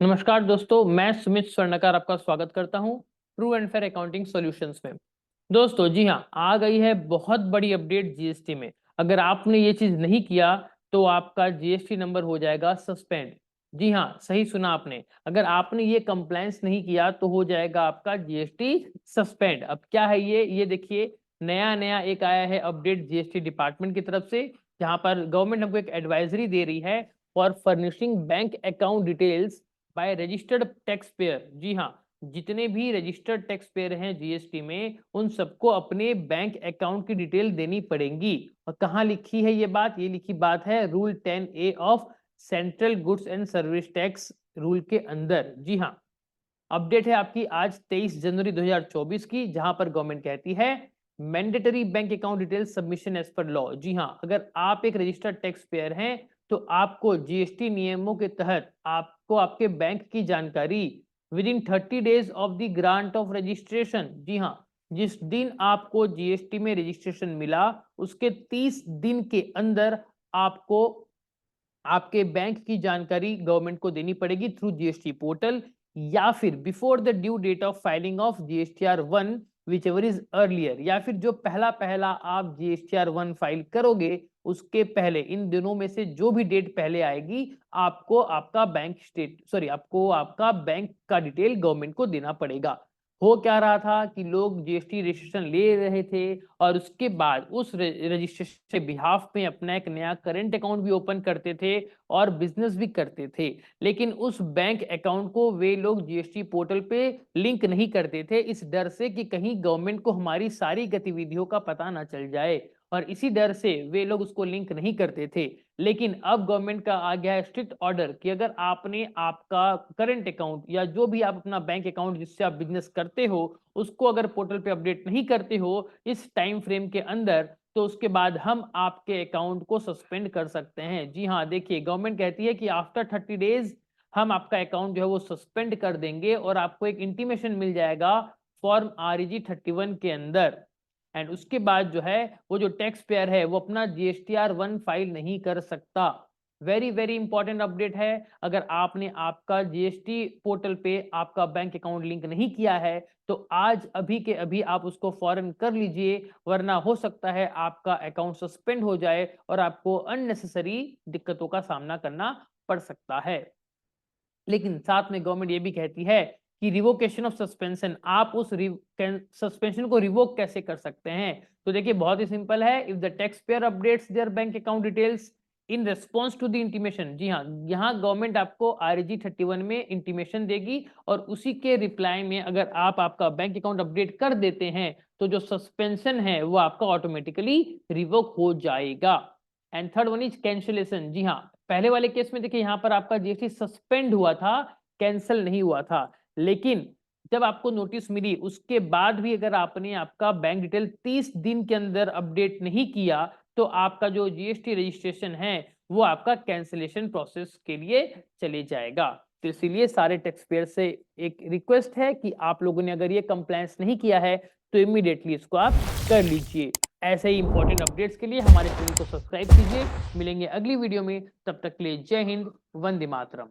नमस्कार दोस्तों, मैं सुमित स्वर्णकार आपका स्वागत करता हूं true and fair accounting solutions में। दोस्तों जी हाँ, आ गई है बहुत बड़ी अपडेट जीएसटी में। अगर आपने ये चीज नहीं किया तो आपका जीएसटी नंबर हो जाएगा सस्पेंड। जी हाँ, सही सुना आपने। अगर आपने ये कंप्लायंस नहीं किया तो हो जाएगा आपका जीएसटी सस्पेंड। अब क्या है ये देखिए, नया नया एक आया है अपडेट जीएसटी डिपार्टमेंट की तरफ से, जहां पर गवर्नमेंट हमको एक एडवाइजरी दे रही है for furnishing bank account details by registered tax payer. जी हाँ, जितने भी रजिस्टर्ड टैक्स पेयर हैं जीएसटी में, उन सबको अपने बैंक अकाउंट की डिटेल देनी पड़ेगी। और कहाँ लिखी है ये बात? ये लिखी बात है rule 10A of central goods and service tax rule के अंदर। जी हाँ, अपडेट है आपकी आज 23 जनवरी 2024 की, जहां पर गवर्नमेंट कहती है mandatory bank account detail submission as per law. जी हाँ, अगर आप एक रजिस्टर्ड टैक्स पेयर हैं तो आपको जीएसटी नियमों के तहत आपको आपके बैंक की जानकारी within 30 days of the grant of registration, जी हाँ, जिस दिन आपको जीएसटी में रजिस्ट्रेशन मिला उसके 30 दिन के अंदर आपको आपके बैंक की जानकारी गवर्नमेंट को देनी पड़ेगी थ्रू जीएसटी पोर्टल, या फिर before the due date of filing of GSTR 1 whichever is earlier, या फिर जो पहला पहला आप जीएसटीआर 1 फाइल करोगे उसके पहले, इन दिनों में से जो भी डेट पहले आएगी आपको आपको आपका बैंक का डिटेल गवर्नमेंट को देना पड़ेगा। हो क्या रहा था कि लोग जीएसटी रजिस्ट्रेशन ले रहे थे और उसके बाद उस रजिस्ट्रेशन के बिहाफ में अपना एक नया करंट अकाउंट भी ओपन करते थे और बिजनेस भी करते थे, लेकिन उस बैंक अकाउंट को वे लोग जीएसटी पोर्टल पे लिंक नहीं करते थे, इस डर से कि कहीं गवर्नमेंट को हमारी सारी गतिविधियों का पता ना चल जाए, और इसी डर से वे लोग उसको लिंक नहीं करते थे। लेकिन अब गवर्नमेंट का आ गया है स्ट्रिक्ट ऑर्डर कि अगर आपने आपका करंट अकाउंट या जो भी आप अपना बैंक अकाउंट जिससे आप बिजनेस करते हो उसको अगर पोर्टल पे अपडेट नहीं करते हो इस टाइम फ्रेम के अंदर, तो उसके बाद हम आपके अकाउंट को सस्पेंड कर सकते हैं। जी हाँ, देखिए गवर्नमेंट कहती है कि आफ्टर 30 डेज हम आपका अकाउंट जो है वो सस्पेंड कर देंगे और आपको एक इंटीमेशन मिल जाएगा फॉर्म REG 31 के अंदर। एंड उसके बाद जो है वो जो टैक्स पेयर है वो अपना GSTR 1 फाइल नहीं कर सकता। वेरी वेरी इंपॉर्टेंट अपडेट है। अगर आपने आपका जीएसटी पोर्टल पे आपका बैंक अकाउंट लिंक नहीं किया है तो आज अभी के अभी आप उसको फौरन कर लीजिए, वरना हो सकता है आपका अकाउंट सस्पेंड हो जाए और आपको अननेसेसरी दिक्कतों का सामना करना पड़ सकता है। लेकिन साथ में गवर्नमेंट ये भी कहती है कि रिवोकेशन ऑफ सस्पेंशन, आप उस सस्पेंशन को रिवोक कैसे कर सकते हैं? तो देखिए बहुत ही सिंपल है। If the tax payer updates their bank account details in response to the intimation, जी हाँ, यहाँ गवर्नमेंट आपको REG 31 में इंटीमेशन देगी और उसी के रिप्लाई में अगर आप आपका बैंक अकाउंट अपडेट कर देते हैं तो जो सस्पेंशन है वो आपका ऑटोमेटिकली रिवोक हो जाएगा। And third one is cancellation. जी हाँ, पहले वाले केस में देखिए यहाँ पर आपका जीएसटी सस्पेंड हुआ था, कैंसिल नहीं हुआ था, लेकिन जब आपको नोटिस मिली उसके बाद भी अगर आपने आपका बैंक डिटेल 30 दिन के अंदर अपडेट नहीं किया तो आपका जो जीएसटी रजिस्ट्रेशन है वो आपका कैंसिलेशन प्रोसेस के लिए चले जाएगा। तो इसीलिए सारे टैक्स पेयर से एक रिक्वेस्ट है कि आप लोगों ने अगर ये कंप्लायंस नहीं किया है तो इमीडिएटली इसको आप कर लीजिए। ऐसे ही इंपॉर्टेंट अपडेट्स के लिए हमारे चैनल को सब्सक्राइब कीजिए। मिलेंगे अगली वीडियो में, तब तक के लिए जय हिंद, वंदे मातरम।